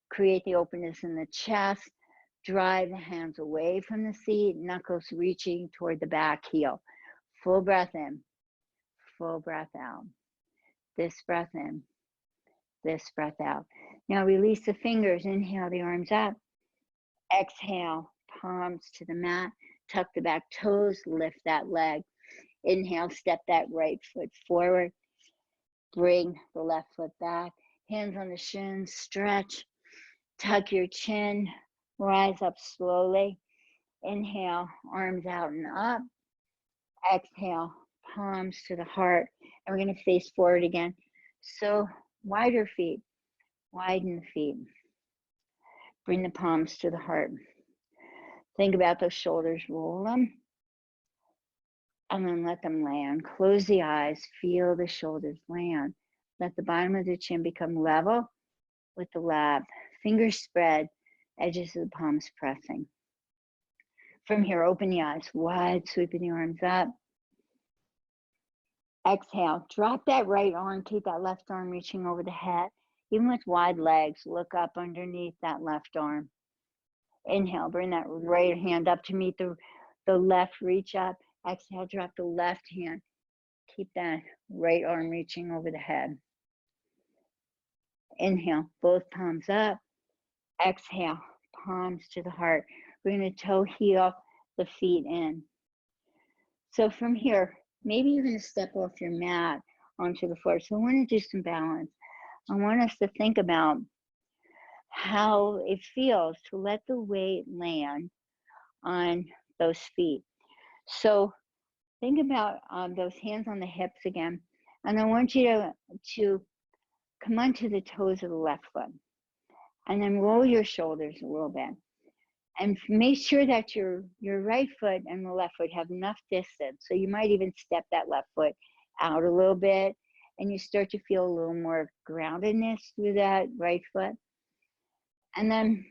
Create the openness in the chest, drive the hands away from the seat, knuckles reaching toward the back heel. Full breath in, full breath out. This breath in, this breath out. Now release the fingers, inhale the arms up. Exhale, palms to the mat, tuck the back toes, lift that leg. Inhale, step that right foot forward. Bring the left foot back, hands on the shins, stretch. Tuck your chin, rise up slowly. Inhale, arms out and up. Exhale, palms to the heart. And we're going to face forward again. So wider feet, widen the feet. Bring the palms to the heart. Think about those shoulders, roll them. And then let them land. Close the eyes, feel the shoulders land. Let the bottom of the chin become level with the lap. Fingers spread, edges of the palms pressing. From here, open the eyes wide, sweeping the arms up. Exhale, drop that right arm, keep that left arm reaching over the head. Even with wide legs, look up underneath that left arm. Inhale, bring that right hand up to meet the left, reach up. Exhale, drop the left hand. Keep that right arm reaching over the head. Inhale, both palms up. Exhale, palms to the heart. We're going to toe heel the feet in. So from here, maybe you're going to step off your mat onto the floor. So I want to do some balance. I want us to think about how it feels to let the weight land on those feet. So think about those hands on the hips again. And I want you to come onto the toes of the left foot. And then roll your shoulders a little bit. And make sure that your right foot and the left foot have enough distance. So you might even step that left foot out a little bit. And you start to feel a little more groundedness through that right foot. And then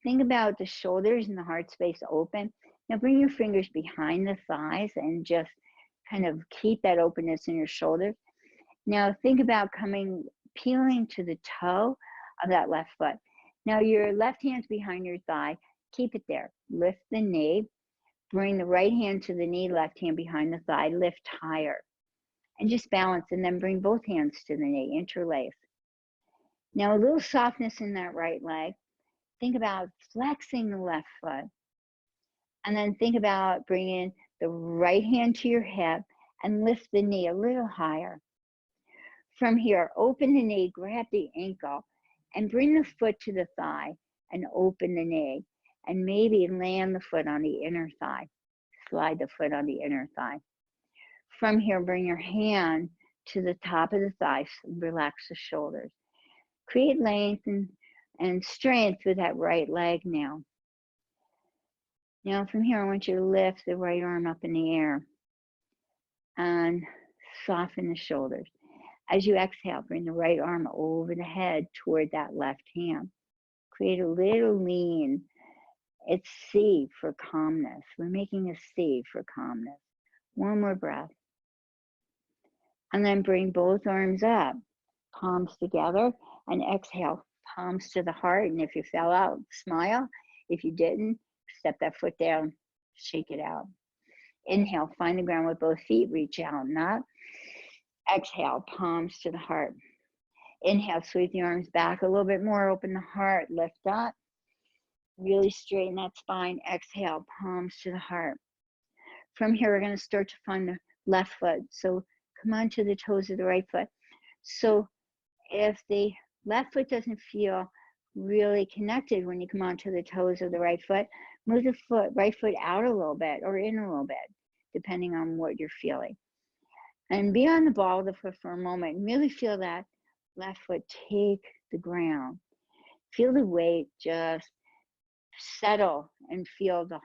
think about the shoulders and the heart space open. Now bring your fingers behind the thighs and just kind of keep that openness in your shoulders. Now think about peeling to the toe of that left foot. Now your left hand's behind your thigh. Keep it there. Lift the knee. Bring the right hand to the knee, left hand behind the thigh. Lift higher. And just balance, and then bring both hands to the knee. Interlace. Now a little softness in that right leg. Think about flexing the left foot. And then think about bringing the right hand to your hip and lift the knee a little higher. From here, open the knee, grab the ankle, and bring the foot to the thigh and open the knee. And maybe land the foot on the inner thigh. Slide the foot on the inner thigh. From here, bring your hand to the top of the thigh. Relax the shoulders. Create length and strength with that right leg now. Now from here, I want you to lift the right arm up in the air and soften the shoulders. As you exhale, bring the right arm over the head toward that left hand. Create a little lean. It's C for calmness. We're making a C for calmness. One more breath. And then bring both arms up, palms together, and exhale, palms to the heart. And if you fell out, smile. If you didn't, step that foot down, shake it out. Inhale, find the ground with both feet, reach out and up. Exhale, palms to the heart. Inhale, sweep the arms back a little bit more, open the heart, lift up. Really straighten that spine. Exhale, palms to the heart. From here, we're going to start to find the left foot. So come on to the toes of the right foot. So if the left foot doesn't feel really connected when you come onto the toes of the right foot, move the right foot out a little bit or in a little bit, depending on what you're feeling. And be on the ball of the foot for a moment and really feel that left foot take the ground. Feel the weight just settle and feel the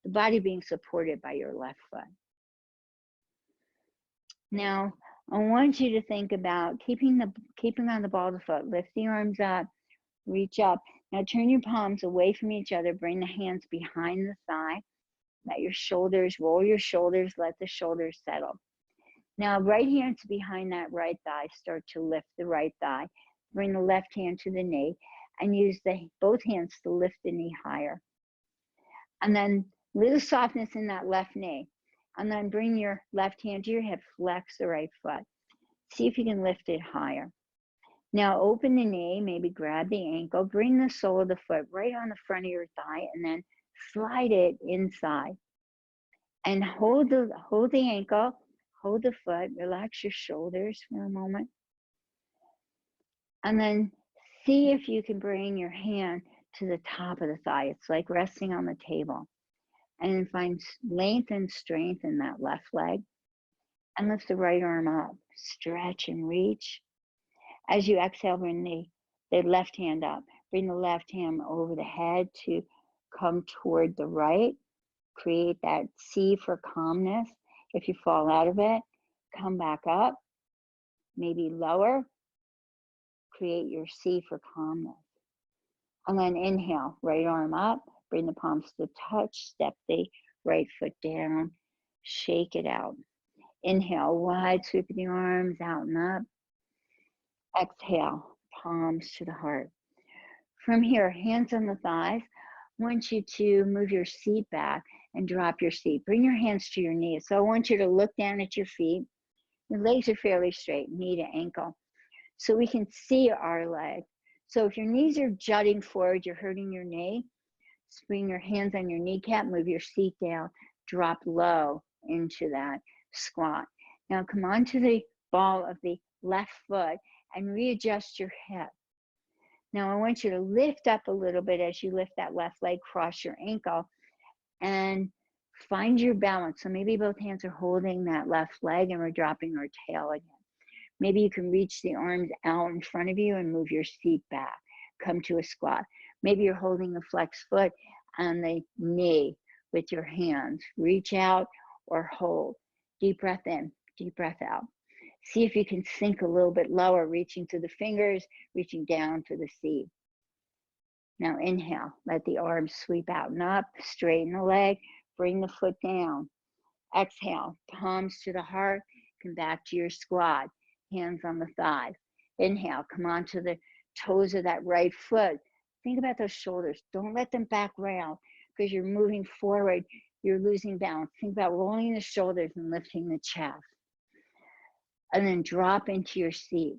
body being supported by your left foot. Now, I want you to think about keeping on the ball of the foot. Lift the arms up, reach up. Now turn your palms away from each other. Bring the hands behind the thigh. Let your shoulders, roll your shoulders, let the shoulders settle. Now, right hand's behind that right thigh. Start to lift the right thigh. Bring the left hand to the knee and use both hands to lift the knee higher. And then little softness in that left knee. And then bring your left hand to your hip, flex the right foot. See if you can lift it higher. Now open the knee, maybe grab the ankle, bring the sole of the foot right on the front of your thigh and then slide it inside. And hold the ankle, hold the foot, relax your shoulders for a moment. And then see if you can bring your hand to the top of the thigh. It's like resting on the table. And then find length and strength in that left leg. And lift the right arm up. Stretch and reach. As you exhale, bring the left hand up. Bring the left hand over the head to come toward the right. Create that C for calmness. If you fall out of it, come back up. Maybe lower. Create your C for calmness. And then inhale, right arm up. Bring the palms to touch. Step the right foot down, shake it out. Inhale, wide sweep of the arms out and up. Exhale, palms to the heart. From here, hands on the thighs. I want you to move your seat back and drop your seat. Bring your hands to your knees. So I want you to look down at your feet. Your legs are fairly straight, knee to ankle, so we can see our leg. So if your knees are jutting forward, you're hurting your knee, bring your hands on your kneecap, move your seat down, drop low into that squat. Now come onto the ball of the left foot and readjust your hip. Now I want you to lift up a little bit as you lift that left leg, cross your ankle, and find your balance. So maybe both hands are holding that left leg and we're dropping our tail again. Maybe you can reach the arms out in front of you and move your seat back. Come to a squat. Maybe you're holding the flexed foot on the knee with your hands. Reach out or hold. Deep breath in, deep breath out. See if you can sink a little bit lower, reaching to the fingers, reaching down to the seat. Now inhale, let the arms sweep out and up, straighten the leg, bring the foot down. Exhale, palms to the heart, come back to your squat, hands on the thighs. Inhale, come onto the toes of that right foot. Think about those shoulders. Don't let them back round because you're moving forward, you're losing balance. Think about rolling the shoulders and lifting the chest. And then drop into your seat.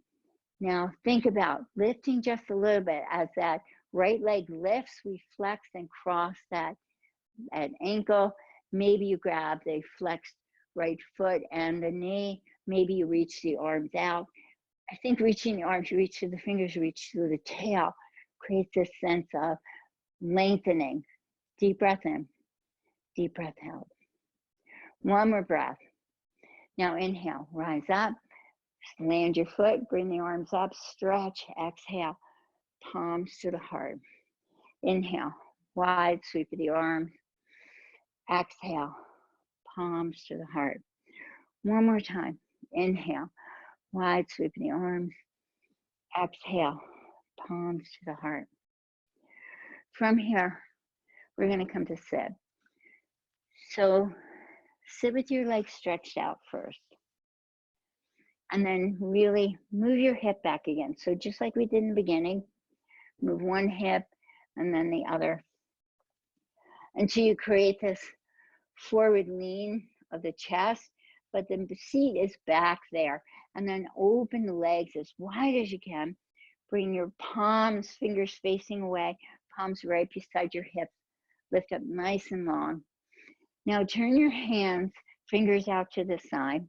Now think about lifting just a little bit. As that right leg lifts, we flex and cross that ankle. Maybe you grab the flexed right foot and the knee. Maybe you reach the arms out. I think reaching the arms, you reach to the fingers, reach to the tail, creates this sense of lengthening. Deep breath in, deep breath out. One more breath. Now inhale, rise up, land your foot, bring the arms up, stretch, exhale, palms to the heart. Inhale, wide sweep of the arms. Exhale, palms to the heart. One more time. Inhale, wide sweep of the arms. Exhale, palms to the heart. From here, we're going to come to sit. So sit with your legs stretched out first. And then really move your hip back again. So just like we did in the beginning, move one hip and then the other, until you create this forward lean of the chest, but the seat is back there. And then open the legs as wide as you can. Bring your palms, fingers facing away, palms right beside your hips. Lift up nice and long. Now turn your hands, fingers out to the side.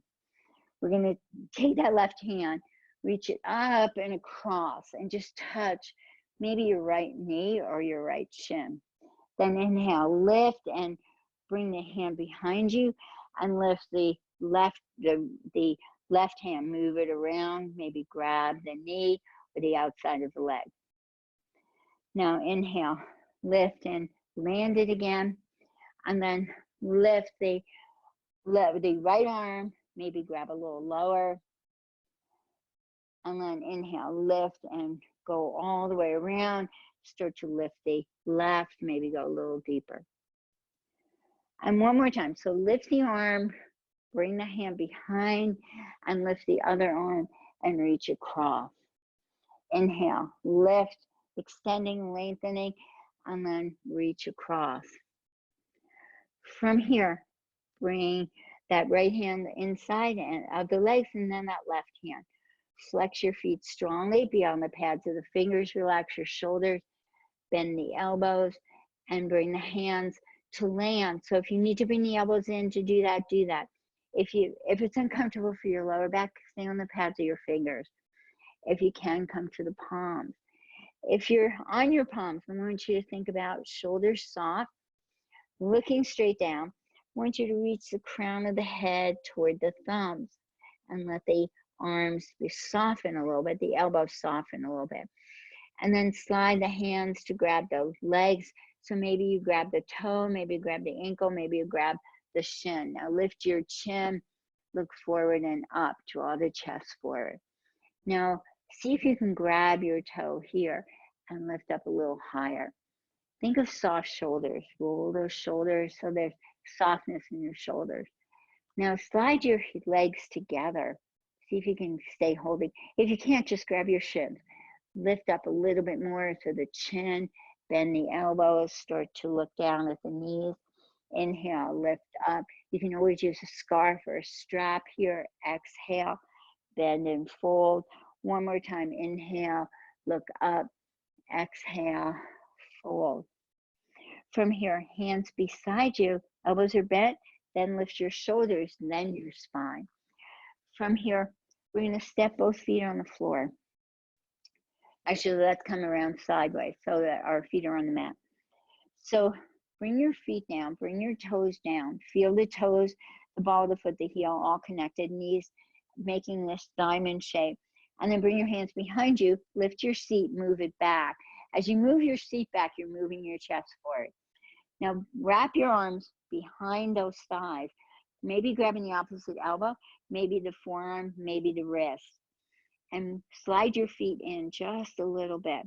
We're going to take that left hand, reach it up and across, and just touch maybe your right knee or your right shin. Then inhale, lift and bring the hand behind you and lift the left hand, move it around, maybe grab the knee or the outside of the leg. Now inhale, lift and land it again, and then lift the right arm, maybe grab a little lower, and then inhale, lift and go all the way around, start to lift the left, maybe go a little deeper. And one more time, so lift the arm, bring the hand behind, and lift the other arm and reach across. Inhale, lift, extending, lengthening, and then reach across. From here, bring that right hand inside and of the legs, and then that left hand. Flex your feet strongly beyond the pads of the fingers. Relax your shoulders, bend the elbows, and bring the hands to land. So if you need to bring the elbows in to do that, do that. If it's uncomfortable for your lower back, stay on the pads of your fingers. If you can, come to the palms. If you're on your palms, I want you to think about shoulders soft, looking straight down. I want you to reach the crown of the head toward the thumbs and let the arms soften a little bit, the elbows soften a little bit. And then slide the hands to grab those legs. So maybe you grab the toe, maybe you grab the ankle, maybe you grab the shin. Now lift your chin, look forward and up, draw the chest forward. Now see if you can grab your toe here and lift up a little higher. Think of soft shoulders. Roll those shoulders so there's softness in your shoulders. Now slide your legs together. See if you can stay holding. If you can't, just grab your shins. Lift up a little bit more to the chin. Bend the elbows. Start to look down at the knees. Inhale, lift up. You can always use a scarf or a strap here. Exhale, bend and fold. One more time. Inhale, look up. Exhale, fold. From here, hands beside you. Elbows are bent. Then lift your shoulders, then your spine. From here, we're going to step both feet on the floor. Actually, let's come around sideways so that our feet are on the mat. So bring your feet down, bring your toes down. Feel the toes, the ball of the foot, the heel, all connected, knees making this diamond shape. And then bring your hands behind you, lift your seat, move it back. As you move your seat back, you're moving your chest forward. Now wrap your arms behind those thighs, maybe grabbing the opposite elbow, maybe the forearm, maybe the wrist. And slide your feet in just a little bit.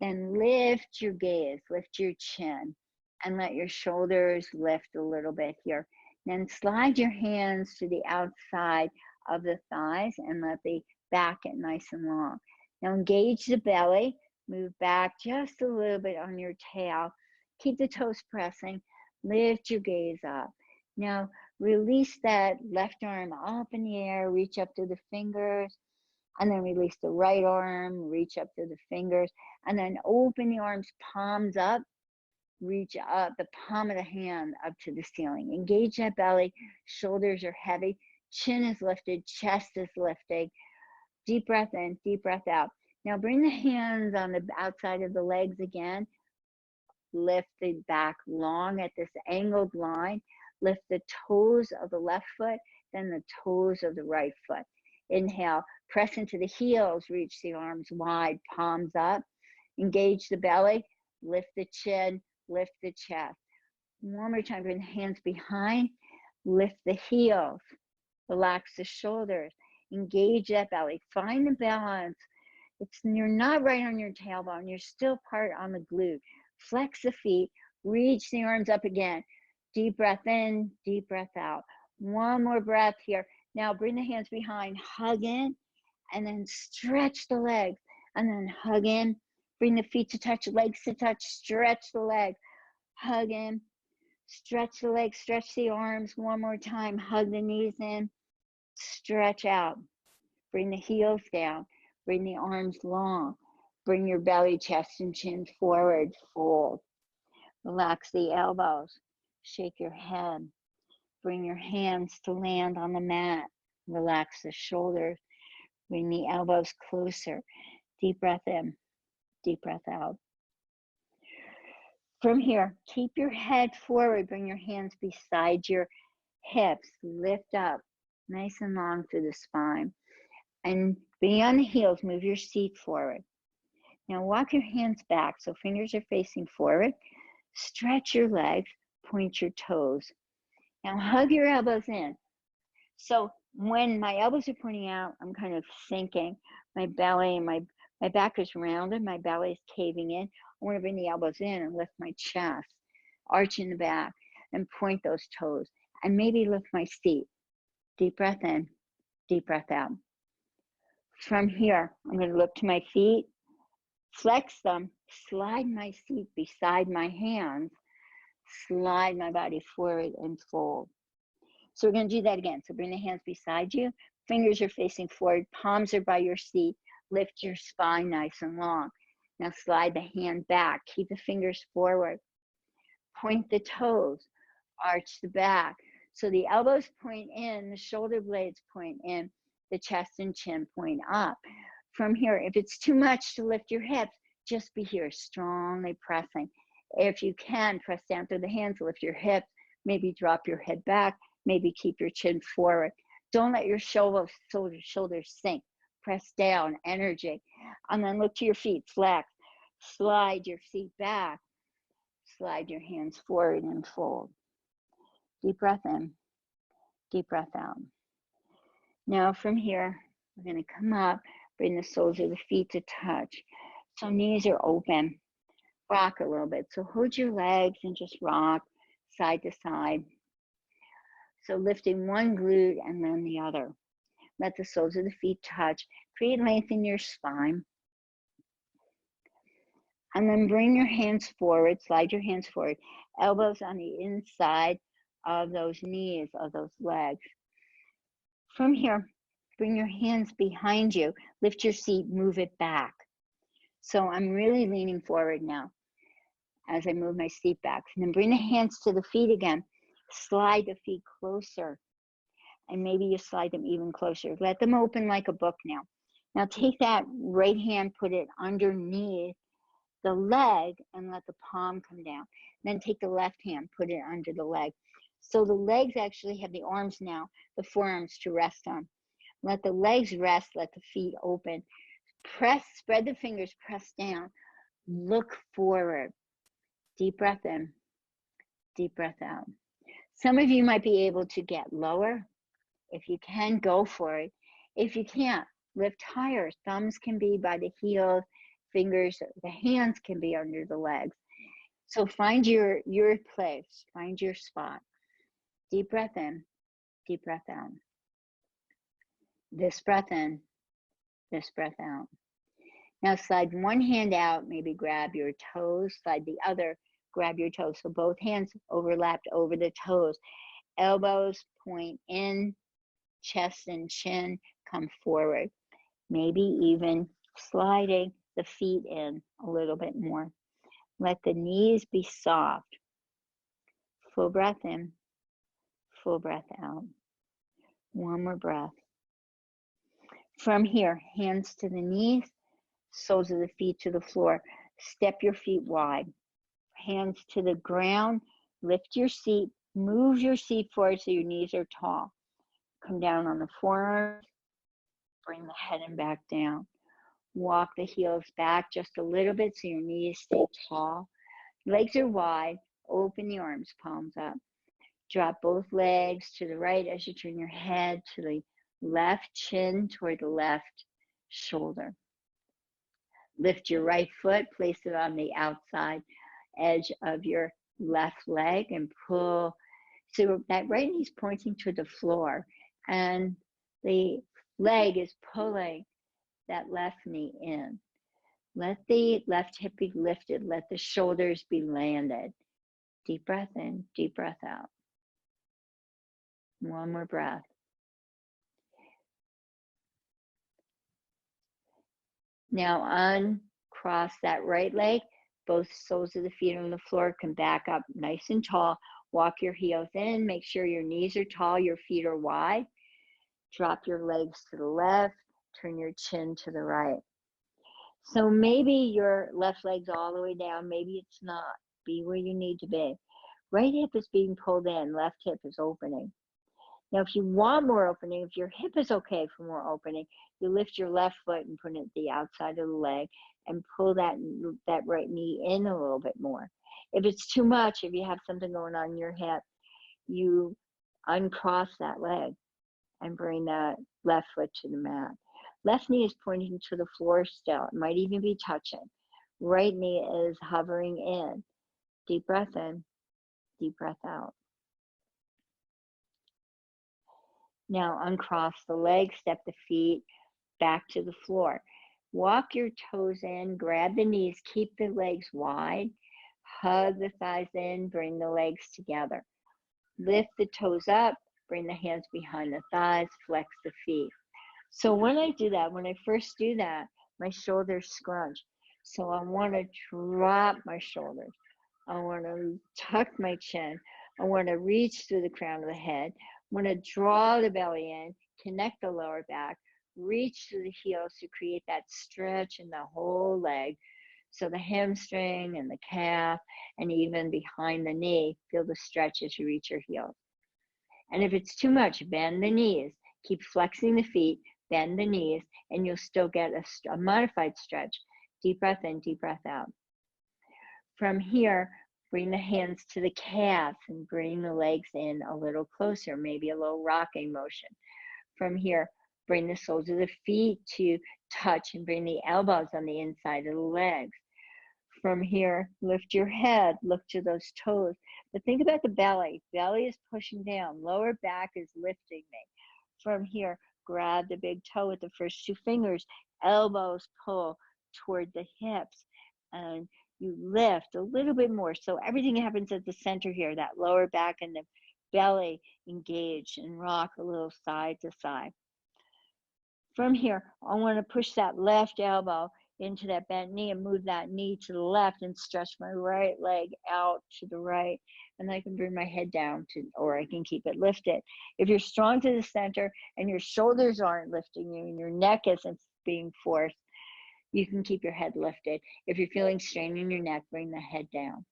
Then lift your gaze, lift your chin, and let your shoulders lift a little bit here. Then slide your hands to the outside of the thighs and let the back get nice and long. Now engage the belly, move back just a little bit on your tail. Keep the toes pressing, lift your gaze up. Now release that left arm up in the air, reach up to the fingers, and then release the right arm, reach up to the fingers, and then open the arms, palms up, reach up, the palm of the hand up to the ceiling. Engage that belly, shoulders are heavy, chin is lifted, chest is lifting. Deep breath in, deep breath out. Now bring the hands on the outside of the legs again. Lift the back long at this angled line. Lift the toes of the left foot, then the toes of the right foot. Inhale, press into the heels, reach the arms wide, palms up. Engage the belly, lift the chin, lift the chest. One more time, bring the hands behind, lift the heels, relax the shoulders, engage that belly, find the balance. You're not right on your tailbone, you're still part on the glute. Flex the feet, reach the arms up again. Deep breath in, deep breath out. One more breath here. Now bring the hands behind, hug in, and then stretch the legs, and then hug in. Bring the feet to touch, legs to touch, stretch the legs, hug in, stretch the legs, stretch the arms. One more time, hug the knees in, stretch out. Bring the heels down, bring the arms long, bring your belly, chest, and chin forward, fold. Relax the elbows, shake your head. Bring your hands to land on the mat. Relax the shoulders. Bring the elbows closer. Deep breath in, deep breath out. From here, keep your head forward. Bring your hands beside your hips. Lift up, nice and long through the spine. And beyond the heels, move your seat forward. Now walk your hands back so fingers are facing forward. Stretch your legs, point your toes. Now hug your elbows in. So when my elbows are pointing out, I'm kind of sinking. My belly and my back is rounded, my belly is caving in. I want to bring the elbows in and lift my chest, arch in the back, and point those toes. And maybe lift my seat. Deep breath in, deep breath out. From here, I'm going to look to my feet, flex them, slide my seat beside my hands, slide my body forward and fold. So we're going to do that again. So bring the hands beside you, fingers are facing forward, palms are by your seat, lift your spine nice and long. Now slide the hand back, keep the fingers forward, point the toes, arch the back. So the elbows point in, the shoulder blades point in, the chest and chin point up. From here, if it's too much to lift your hips, just be here, strongly pressing. If you can, press down through the hands, lift your hips, maybe drop your head back, maybe keep your chin forward. Don't let your shoulders sink. Press down, energy. And then look to your feet, flex. Slide your feet back. Slide your hands forward and fold. Deep breath in, deep breath out. Now from here, we're going to come up, bring the soles of the feet to touch. So knees are open. Rock a little bit. So hold your legs and just rock. side to side. So lifting one glute and then the other. Let the soles of the feet touch. Create length in your spine. And then bring your hands forward, slide your hands forward, elbows on the inside of those knees, of those legs. From here, bring your hands behind you, lift your seat, move it back. So I'm really leaning forward now as I move my seat back. And then bring the hands to the feet again, slide the feet closer. And maybe you slide them even closer. Let them open like a book now. Now take that right hand, put it underneath the leg and let the palm come down. Then take the left hand, put it under the leg. So the legs actually have the arms now, the forearms to rest on. Let the legs rest, let the feet open. Press, spread the fingers, press down. Look forward. Deep breath in, deep breath out. Some of you might be able to get lower. If you can, go for it. If you can't, lift higher. Thumbs can be by the heels, fingers, the hands can be under the legs. So find your place, find your spot. Deep breath in, deep breath out. This breath in, this breath out. Now slide one hand out, maybe grab your toes, slide the other, grab your toes. So both hands overlapped over the toes. Elbows point in, chest and chin come forward. Maybe even sliding the feet in a little bit more. Let the knees be soft. Full breath in, full breath out. One more breath. From here, hands to the knees, soles of the feet to the floor. Step your feet wide. Hands to the ground. Lift your seat. Move your seat forward so your knees are tall. Come down on the forearms. Bring the head and back down. Walk the heels back just a little bit so your knees stay tall. Legs are wide. Open the arms, palms up. Drop both legs to the right as you turn your head to the left, chin toward the left shoulder. Lift your right foot, place it on the outside edge of your left leg and pull. So that right knee is pointing to the floor and the leg is pulling that left knee in. Let the left hip be lifted. Let the shoulders be landed. Deep breath in, deep breath out. One more breath. Now uncross that right leg. Both soles of the feet on the floor. Come back up nice and tall. Walk your heels in. Make sure your knees are tall, your feet are wide. Drop your legs to the left. Turn your chin to the right. So maybe your left leg's all the way down. Maybe it's not. Be where you need to be. Right hip is being pulled in. Left hip is opening. Now, if you want more opening, if your hip is okay for more opening, you lift your left foot and put it at the outside of the leg and pull that right knee in a little bit more. If it's too much, if you have something going on in your hip, you uncross that leg and bring that left foot to the mat. Left knee is pointing to the floor still. It might even be touching. Right knee is hovering in. Deep breath in, deep breath out. Now uncross the legs, step the feet back to the floor. Walk your toes in, grab the knees, keep the legs wide, hug the thighs in, bring the legs together. Lift the toes up, bring the hands behind the thighs, flex the feet. So when I do that, when I first do that, my shoulders scrunch. So I want to drop my shoulders. I want to tuck my chin. I want to reach through the crown of the head. I want to draw the belly in, connect the lower back, reach through the heels to create that stretch in the whole leg. So the hamstring and the calf and even behind the knee, feel the stretch as you reach your heels. And if it's too much, bend the knees. Keep flexing the feet, bend the knees, and you'll still get a modified stretch. Deep breath in, deep breath out. From here, bring the hands to the calves and bring the legs in a little closer, maybe a little rocking motion. From here, bring the soles of the feet to touch and bring the elbows on the inside of the legs. From here, lift your head, look to those toes. But think about the belly. Belly is pushing down. Lower back is lifting me. From here, grab the big toe with the first two fingers. Elbows pull toward the hips. And you lift a little bit more. So everything happens at the center here. That lower back and the belly engaged, and rock a little side to side. From here, I want to push that left elbow into that bent knee and move that knee to the left and stretch my right leg out to the right. And I can bring my head down to, or I can keep it lifted. If you're strong to the center and your shoulders aren't lifting you and your neck isn't being forced, you can keep your head lifted. If you're feeling strain in your neck, bring the head down.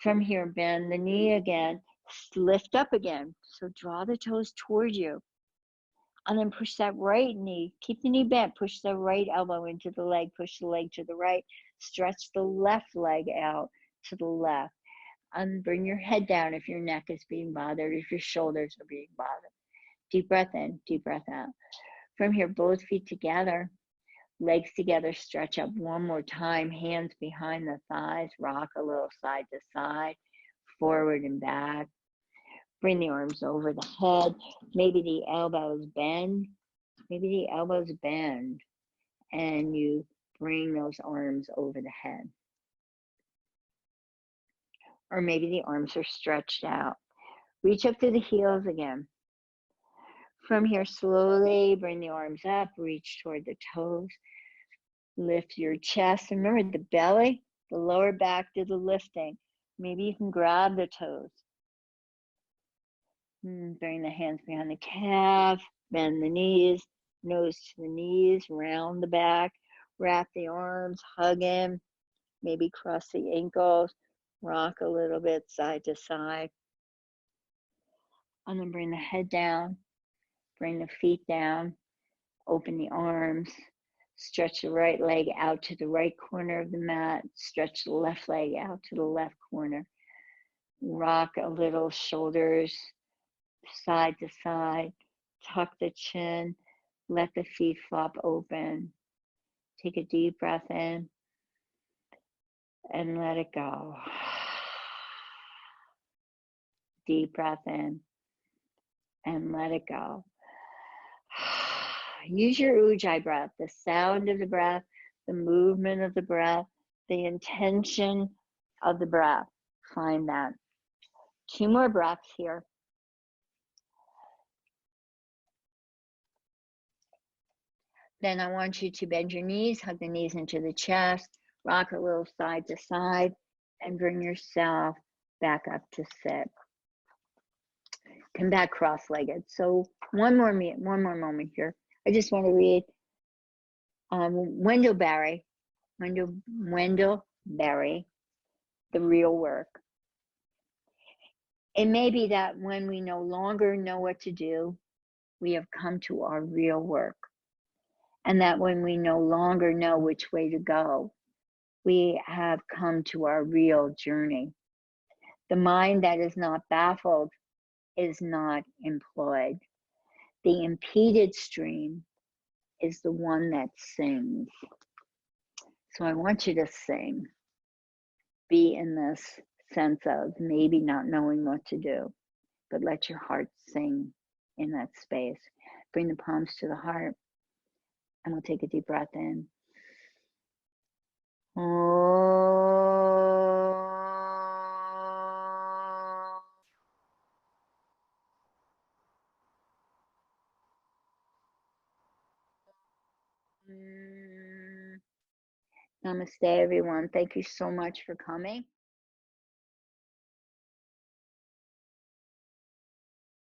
From here, bend the knee again, lift up again. So draw the toes toward you. And then push that right knee, keep the knee bent, push the right elbow into the leg, push the leg to the right, stretch the left leg out to the left. And bring your head down if your neck is being bothered, if your shoulders are being bothered. Deep breath in, deep breath out. From here, both feet together, legs together, stretch up one more time, hands behind the thighs, rock a little side to side, forward and back. Bring the arms over the head. Maybe the elbows bend. Maybe the elbows bend. And you bring those arms over the head. Or maybe the arms are stretched out. Reach up to the heels again. From here, slowly bring the arms up. Reach toward the toes. Lift your chest. Remember the belly, the lower back did the lifting. Maybe you can grab the toes. Bring the hands behind the calf, bend the knees, nose to the knees, round the back, wrap the arms, hug in, maybe cross the ankles, rock a little bit side to side. And then bring the head down, bring the feet down, open the arms, stretch the right leg out to the right corner of the mat, stretch the left leg out to the left corner. Rock a little, shoulders side to side, tuck the chin, let the feet flop open. Take a deep breath in and let it go. Deep breath in and let it go. Use your ujjayi breath, the sound of the breath, the movement of the breath, the intention of the breath. Find that. 2 more breaths here. Then I want you to bend your knees, hug the knees into the chest, rock a little side to side, and bring yourself back up to sit. Come back cross-legged. So one more moment here. I just want to read Wendell Berry, The Real Work. It may be that when we no longer know what to do, we have come to our real work. And that when we no longer know which way to go, we have come to our real journey. The mind that is not baffled is not employed. The impeded stream is the one that sings. So I want you to sing. Be in this sense of maybe not knowing what to do, but let your heart sing in that space. Bring the palms to the heart, and we'll take a deep breath in. Namaste, everyone. Thank you so much for coming.